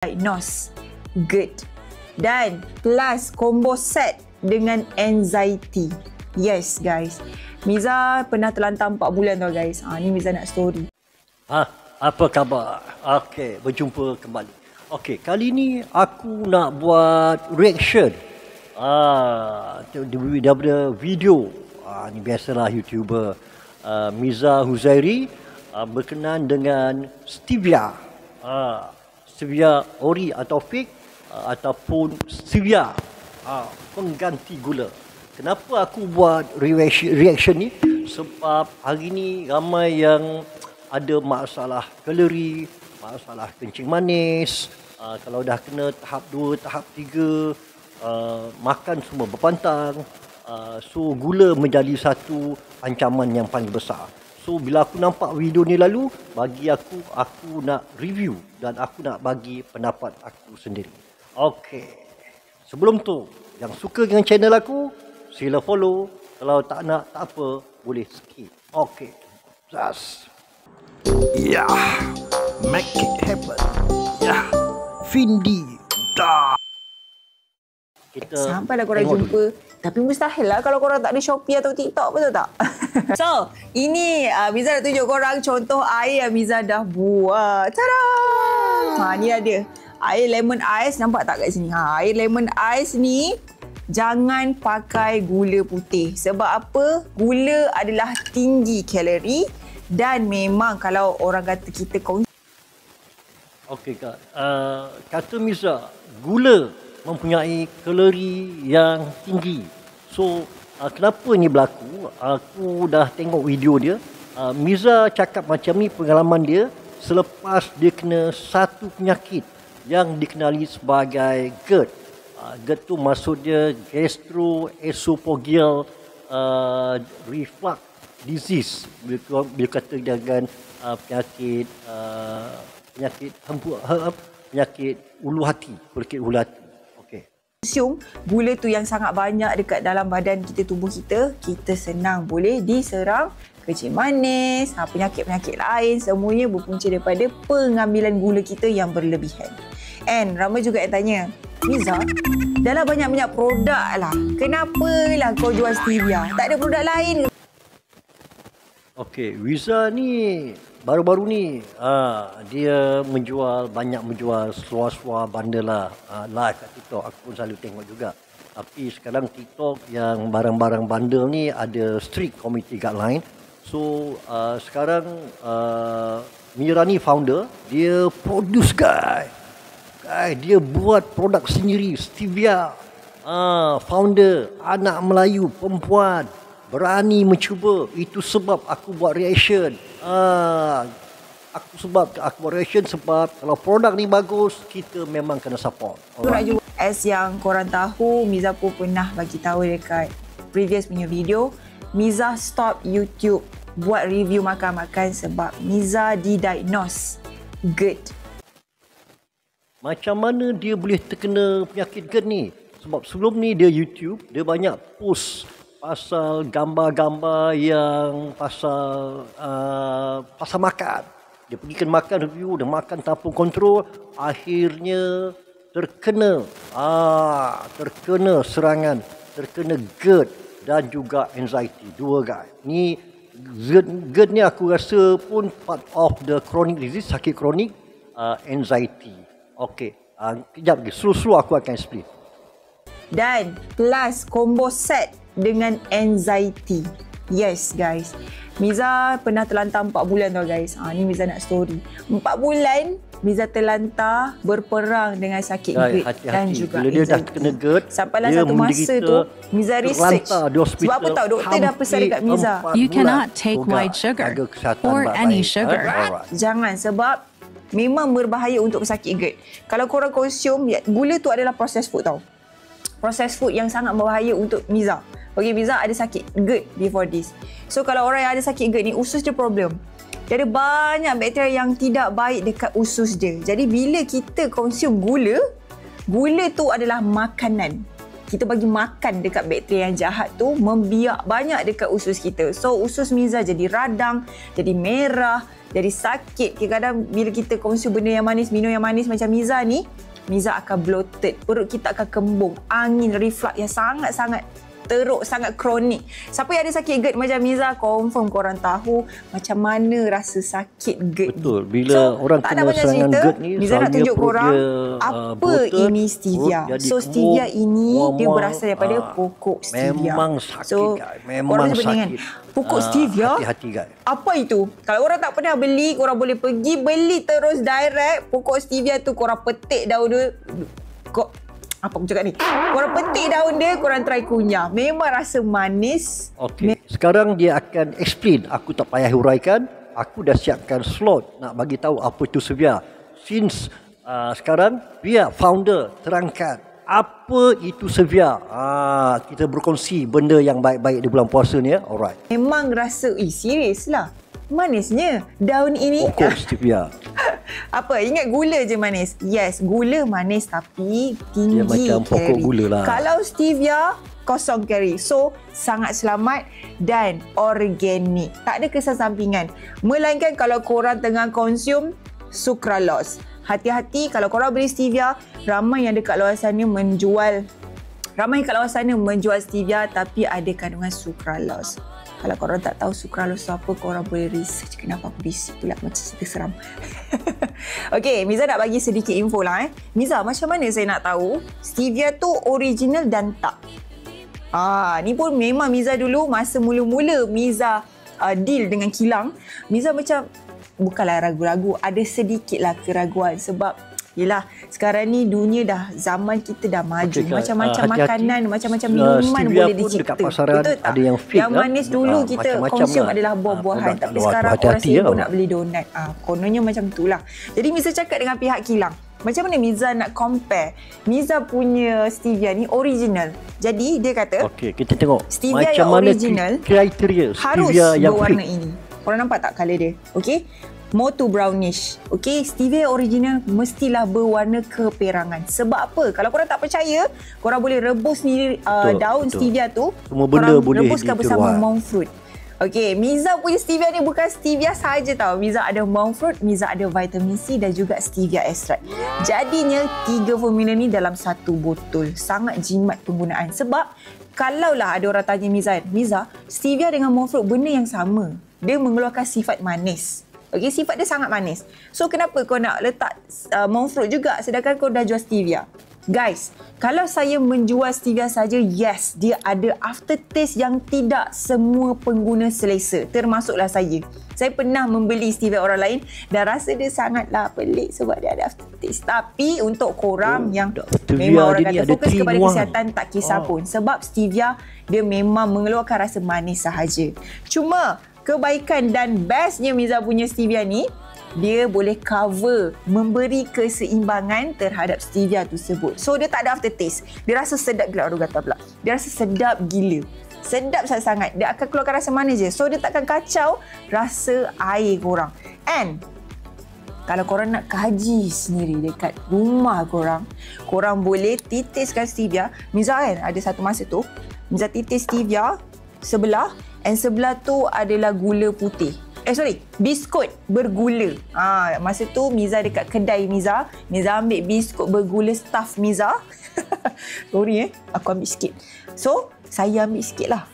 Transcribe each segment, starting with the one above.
diagnose GERD dan plus combo set dengan anxiety. Yes guys, Miza pernah terlantar 4 bulan tau guys. Ni Miza nak story. Apa khabar? Okey, berjumpa kembali. Okey, kali ni aku nak buat reaction daripada video. Ni biasalah YouTuber Miza Huzairi berkenaan dengan stevia. Stevia ori atau fake ataupun stevia pengganti gula. Kenapa aku buat reaction ni? Sebab hari ni ramai yang ada masalah kalori, masalah kencing manis. Kalau dah kena tahap 2, tahap 3, makan semua berpantang. So gula menjadi satu ancaman yang paling besar. So bila aku nampak video ni lalu, bagi aku nak review dan aku nak bagi pendapat aku sendiri. Okey. Sebelum tu, yang suka dengan channel aku, sila follow. Kalau tak nak, tak apa, boleh skip. Okey. Just. Yeah. Make it happen. Yeah. Vindi. Dah. Sampailah korang jumpa. Tapi mustahil lah kalau korang tak ada Shopee atau TikTok, betul tak? So, ini Miza nak tunjuk korang contoh air yang Miza dah buat. Tada! Ni ada. Air lemon ice, nampak tak kat sini? Air lemon ice ni, jangan pakai gula putih. Sebab apa? Gula adalah tinggi kalori dan memang kalau orang kata kita kongsi. Okey Kak, kata Miza, gula mempunyai kalori yang tinggi. So, kenapa ni berlaku? Aku dah tengok video dia. Miza cakap macam ni pengalaman dia selepas dia kena satu penyakit yang dikenali sebagai GERD. GERD tu maksudnya gastroesophageal reflux disease. Bila kata dengan penyakit ulu hati, penyakit ulu hati. Konsum gula tu yang sangat banyak dekat dalam badan kita, tubuh kita, kita senang boleh diserang kencing manis, penyakit-penyakit lain, semuanya berpunca daripada pengambilan gula kita yang berlebihan. And ramai juga yang tanya, Miza, dalam banyak-banyak produk lah, kenapalah kau jual stevia? Tak ada produk lain? Okey, Miza ni baru-baru ni dia banyak menjual seluar-seluar bundle lah live kat TikTok. Aku pun selalu tengok juga. Tapi sekarang TikTok yang barang-barang bundle ni ada strict community guideline. So sekarang Mira ni founder, dia produce guys, dia buat produk sendiri, stevia. Founder, anak Melayu, perempuan, berani mencuba. Itu sebab aku buat reaction. Aku buat reaction sebab kalau produk ni bagus, kita memang kena support. Alright. As yang korang tahu, Miza pun pernah bagi tahu dekat previous punya video, Miza stop YouTube buat review makan-makan sebab Miza didiagnose GERD. Macam mana dia boleh terkena penyakit GERD ni? Sebab sebelum ni dia YouTube, dia banyak post pasal gambar-gambar yang pasal makan. Dia pergi ke makan review, dia makan tanpa kontrol, akhirnya terkena serangan, terkena GERD dan juga anxiety. Dua guys. Ni GERD ni aku rasa pun part of the chronic disease, sakit kronik, anxiety. Okey, kejap lagi, slow aku akan explain. Dan plus combo set dengan anxiety. Yes guys, Miza pernah terlantar 4 bulan tau guys. Ni Miza nak story. 4 bulan Miza terlantar berperang dengan sakit GERD dan juga bila dia dah kena GERD, sampailah satu masa tu Miza research. Sebab apa tahu doktor dah pesan dekat Miza, you cannot take white sugar or any sugar. Jangan, sebab memang berbahaya untuk pesakit GERD. Kalau korang konsum, gula tu adalah processed food tau. Processed food yang sangat berbahaya untuk Miza. Okay, Miza ada sakit GERD before this. So kalau orang yang ada sakit GERD ni, usus dia problem. Dia ada banyak bakteria yang tidak baik dekat usus dia. Jadi bila kita konsum gula, gula tu adalah makanan. kita bagi makan dekat bakteri yang jahat tu, membiak banyak dekat usus kita. So usus Miza jadi radang, jadi merah, jadi sakit. Kadang-kadang bila kita konsum benda yang manis, minum yang manis macam Miza ni, Miza akan bloated, perut kita akan kembung, angin, reflux yang sangat-sangat teruk, sangat kronik. Siapa yang ada sakit GERD macam Miza, confirm korang tahu macam mana rasa sakit GERD. Betul. Bila orang kena serangan GERD ni, Miza nak tunjuk korang apa ini stevia. So stevia ini dia berasal daripada pokok stevia. Memang sakit, so, guys. Memang sakit. Pokok stevia, hati-hati, guys. Apa itu? Kalau orang tak pernah beli, korang boleh pergi beli terus direct. Pokok stevia tu korang petik daun dia. Apa aku cakap ni? Korang petik daun dia, korang try kunyah. Memang rasa manis. Okey. Sekarang dia akan explain. Aku tak payah huraikan. Aku dah siapkan slot nak bagi tahu apa itu stevia. Since sekarang biar founder terangkan apa itu stevia. Kita berkongsi benda yang baik-baik di bulan puasa ni ya. Alright. Memang rasa, serius lah. Manisnya daun ini. Pokok stevia. Apa? Ingat gula je manis? Yes, gula manis tapi tinggi dia macam carry. Pokok gula lah. Kalau stevia, kosong carry. So, sangat selamat dan organik. Tak ada kesan sampingan. Melainkan kalau korang tengah konsum sucralose. Hati-hati kalau korang beli stevia, ramai yang dekat luar sana menjual stevia tapi ada kandungan sucralose. Kalau korang tak tahu sucralose tu apa, korang boleh research. Kenapa aku bisik pula macam cerita seram. Okey, Miza nak bagi sedikit info lah. Miza, macam mana saya nak tahu stevia tu original dan tak? Ni pun memang Miza dulu masa mula-mula Miza deal dengan kilang, Miza macam bukanlah ragu-ragu, ada sedikitlah keraguan sebab yelah, sekarang ni dunia dah, zaman kita dah maju. Macam-macam makanan, macam-macam minuman boleh dicipta. Betul tak? Ada yang fake, yang manis dulu kita konsum adalah buah-buahan. Tapi sekarang orang sibuk nak beli donat. Kononnya macam itulah. Jadi Miza cakap dengan pihak kilang, macam mana Miza nak compare Miza punya stevia ni original. Jadi dia kata, okey, kita tengok stevia macam yang mana original kriteria harus stevia yang berwarna fake. ini. Korang nampak tak colour dia? Okey, motu brownish. Okey, stevia original mestilah berwarna keperangan. Sebab apa? Kalau korang tak percaya, korang boleh rebus ni daun stevia tu. Semua benda boleh rebuskan bersama monk fruit. Okey, Miza punya stevia ni bukan stevia saja tau. Miza ada monk fruit, Miza ada vitamin C dan juga stevia extract. Jadinya 3 formula ni dalam satu botol. Sangat jimat penggunaan. Sebab kalaulah ada orang tanya Miza, stevia dengan monk fruit benda yang sama. Dia mengeluarkan sifat manis. Okey, sifat dia sangat manis. So kenapa kau nak letak monk fruit juga sedangkan kau dah jual stevia? Guys, kalau saya menjual stevia saja, yes, dia ada aftertaste yang tidak semua pengguna selesa, termasuklah saya. Saya pernah membeli stevia orang lain dan rasa dia sangatlah pelik sebab dia ada aftertaste. Tapi untuk korang yang memang orang kata fokus kepada kesihatan, tak kisah pun. Sebab stevia dia memang mengeluarkan rasa manis sahaja. Cuma kebaikan dan bestnya Miza punya stevia ni, dia boleh cover, memberi keseimbangan terhadap stevia tersebut. So dia tak ada aftertaste. Dia rasa sedap gila, pula. Dia rasa sedap gila. Sedap sangat-sangat. Dia akan keluarkan rasa manis je. So dia takkan kacau rasa air korang. And kalau korang nak kaji sendiri dekat rumah korang, korang boleh titiskan stevia. Miza kan ada satu masa tu, Miza titis stevia sebelah, and sebelah tu adalah gula putih. Biskut bergula. Masa tu Miza dekat kedai Miza ambil biskut bergula staff Miza. Sorry aku ambil sikit. So, saya ambil sikit lah.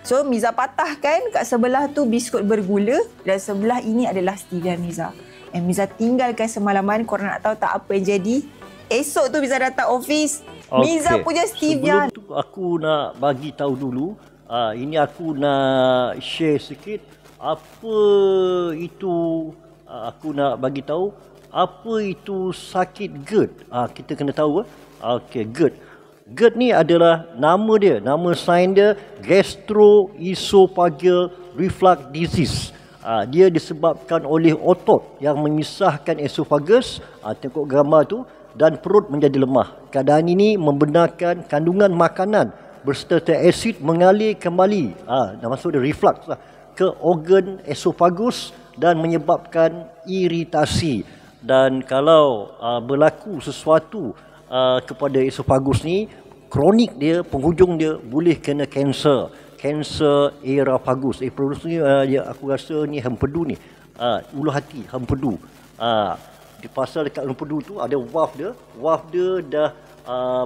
So, Miza patahkan kat sebelah tu biskut bergula dan sebelah ini adalah stevia Miza. And Miza tinggalkan semalaman. Korang nak tahu tak apa yang jadi? Esok tu Miza datang office. Miza punya stevia. Sebelum tu aku nak bagi tahu dulu. Ini aku nak share sikit. Apa itu, aku nak bagi tahu apa itu sakit GERD. Kita kena tahu. Okey, GERD. GERD ni adalah nama dia, nama sains dia gastroesophageal reflux disease. Dia disebabkan oleh otot yang memisahkan esophagus, tengok gambar tu, dan perut menjadi lemah. Keadaan ini membenarkan kandungan makanan berserta asid mengalir kembali, dah masuk dia reflux lah, ke organ esophagus dan menyebabkan iritasi. Dan kalau berlaku sesuatu kepada esophagus ni, kronik dia, penghujung dia boleh kena kanser. Kanser esophagus. Esophagus ni aku rasa ni hempedu ni. Ulu hati, hempedu. Di pasal dekat hempedu tu ada valve dia dah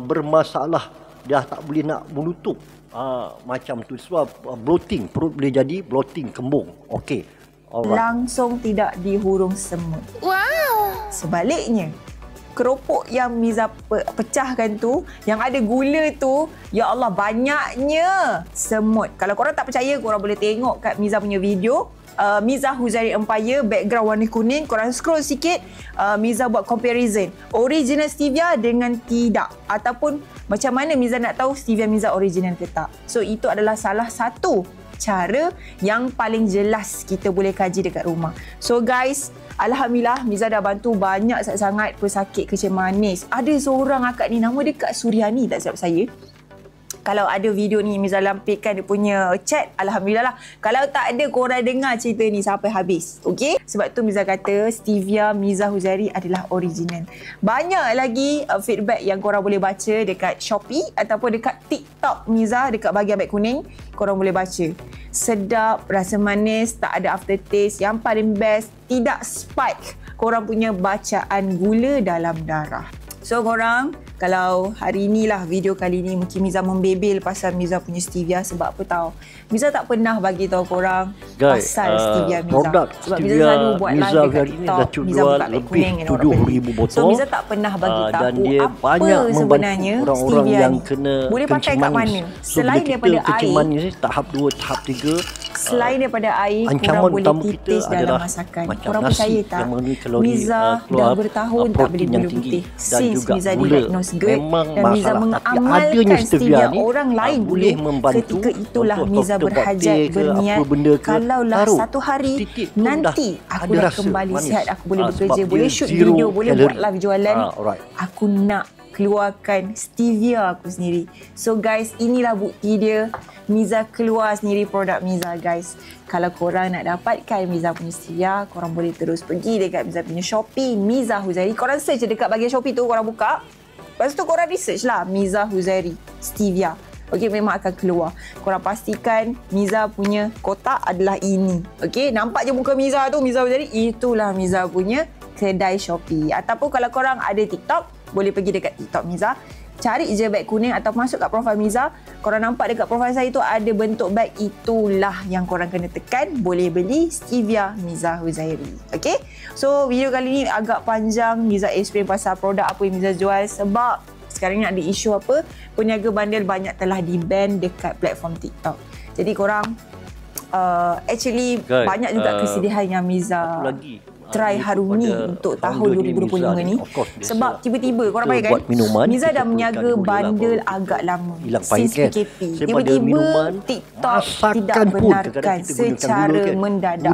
bermasalah, dah tak boleh nak menutup. Macam tu sebab bloating, perut boleh jadi bloating, kembung. Okey. Langsung tidak dihurung semut. Wow. Sebaliknya, keropok yang Miza pecahkan tu, yang ada gula tu, ya Allah, banyaknya semut. Kalau korang tak percaya, korang boleh tengok kat Miza punya video. Miza Huzairi Empire, background warna kuning. Korang scroll sikit, Miza buat comparison original stevia dengan tidak, ataupun macam mana Miza nak tahu stevia Miza original ke tak. So itu adalah salah satu cara yang paling jelas kita boleh kaji dekat rumah. So guys, alhamdulillah Miza dah bantu banyak sangat pesakit kencing manis. Ada seorang akak ni, nama dia Kak Suryani tak silap saya. Kalau ada video ni Miza lampirkan dia punya chat, alhamdulillah lah. Kalau tak ada, korang dengar cerita ni sampai habis. Okey? Sebab tu Miza kata stevia Miza Huzairi adalah original. Banyak lagi feedback yang korang boleh baca dekat Shopee ataupun dekat TikTok Miza, dekat bahagian beg kuning. Korang boleh baca. Sedap, rasa manis, tak ada aftertaste. Yang paling best, tidak spike korang punya bacaan gula dalam darah. So korang, kalau hari ni lah video kali ni mungkin Miza membebel pasal Miza punya stevia. Sebab apa tahu? Miza tak pernah bagi tahu korang pasal stevia Miza. Produk sebab stevia Miza selalu buat Miza live dekat hari ni dah TikTok. Miza buka beg kuning and orang beli. 7,000 botol. So Miza tak pernah bagi tahu dan dia apa banyak sebenarnya orang-orang stevia yang ni. kena Boleh pakai kat mana? So, Selain daripada kencing air. manis ni tahap 2, tahap 3. Selain daripada air, korang boleh titis dalam masakan. Korang percaya tak? Miza dah bertahun tak beli gula putih. Since Miza didiagnose GERD, dan Miza mengamalkan stevia orang lain boleh membantu. Ketika itulah Miza berhajat, berniat, kalaulah satu hari nanti aku dah kembali sihat, aku boleh bekerja, boleh shoot video, boleh buat live jualan, aku nak keluarkan stevia aku sendiri. So guys, inilah bukti dia. Miza keluar sendiri produk Miza guys. Kalau korang nak dapatkan Miza punya stevia, korang boleh terus pergi dekat Miza punya Shopee, Miza Huzairi. Korang search dekat bahagian Shopee tu, korang buka. Lepas tu korang research lah Miza Huzairi stevia. Okey, memang akan keluar. Korang pastikan Miza punya kotak adalah ini. Okey, nampak je muka Miza tu, Miza Huzairi. Itulah Miza punya kedai Shopee. Ataupun kalau korang ada TikTok, boleh pergi dekat TikTok Miza. Cari je beg kuning atau masuk kat profil Miza. Korang nampak dekat profil saya tu ada bentuk beg. Itulah yang korang kena tekan. Boleh beli stevia Miza Huzairi. Okay? So, video kali ni agak panjang. Miza explain pasal produk apa yang Miza jual. Sebab sekarang ni ada isu apa? Peniaga bandel banyak telah di-ban dekat platform TikTok. Jadi korang actually guys, banyak juga kesedihan yang Miza try hari ni untuk tahun 2025 ni. Sebab tiba-tiba korang bayangkan Miza dah meniaga bandel agak lama since PKP. Tiba-tiba TikTok tidak benarkan secara mendadak.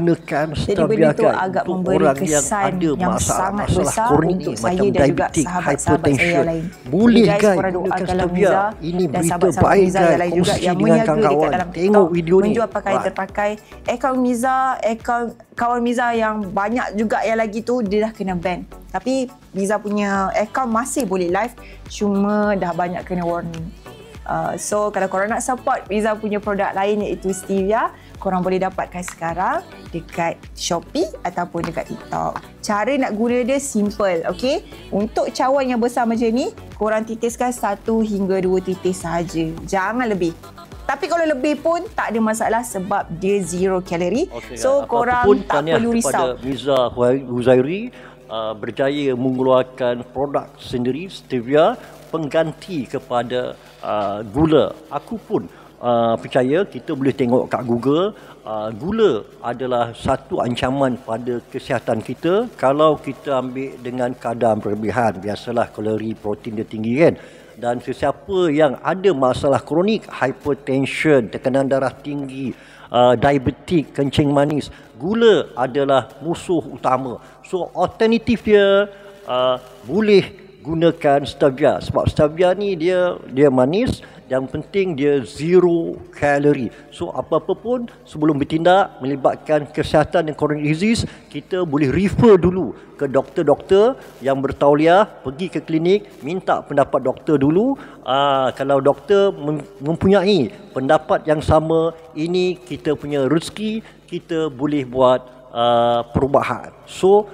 Jadi benda tu agak memberi kesan yang sangat besar untuk saya dan juga sahabat-sahabat saya yang lain. Boleh guys, korang doakanlah Miza dan sahabat-sahabat Miza yang lain juga yang meniaga dekat dalam TikTok, menjual pakaian terpakai. Akaun Miza, akaun kawan Miza yang banyak juga yang lagi tu dia dah kena ban. Tapi Miza punya akaun masih boleh live, cuma dah banyak kena warning. So kalau korang nak support Miza punya produk lain iaitu stevia, korang boleh dapatkan sekarang dekat Shopee ataupun dekat TikTok. Cara nak guna dia simple, okey? Untuk cawan yang besar macam ni, korang titiskan 1 hingga 2 titis sahaja. Jangan lebih. Tapi kalau lebih pun tak ada masalah sebab dia 0 kalori. So korang tak perlu risau. Miza Huzairi berjaya mengeluarkan produk sendiri stevia pengganti kepada gula. Aku pun percaya, kita boleh tengok kat Google, gula adalah satu ancaman pada kesihatan kita kalau kita ambil dengan kadar berlebihan. Biasalah kalori protein dia tinggi kan. Dan sesiapa yang ada masalah kronik, hypertension, tekanan darah tinggi, diabetik, kencing manis, gula adalah musuh utama. So alternatif dia boleh gunakan stevia. Sebab stevia ni dia manis, yang penting dia zero kalori. So apa-apa pun sebelum bertindak melibatkan kesihatan dan coronary disease, kita boleh refer dulu ke doktor-doktor yang bertauliah, pergi ke klinik, minta pendapat doktor dulu. Kalau doktor mempunyai pendapat yang sama, ini kita punya rezeki, kita boleh buat perubahan. So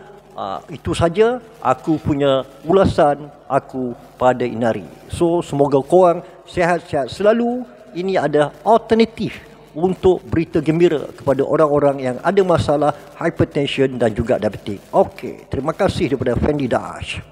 itu saja aku punya ulasan aku pada Inari. So semoga korang sihat-sihat selalu. Ini ada alternatif untuk berita gembira kepada orang-orang yang ada masalah hypertension dan juga diabetik. Okey, terima kasih daripada Fendi Dash.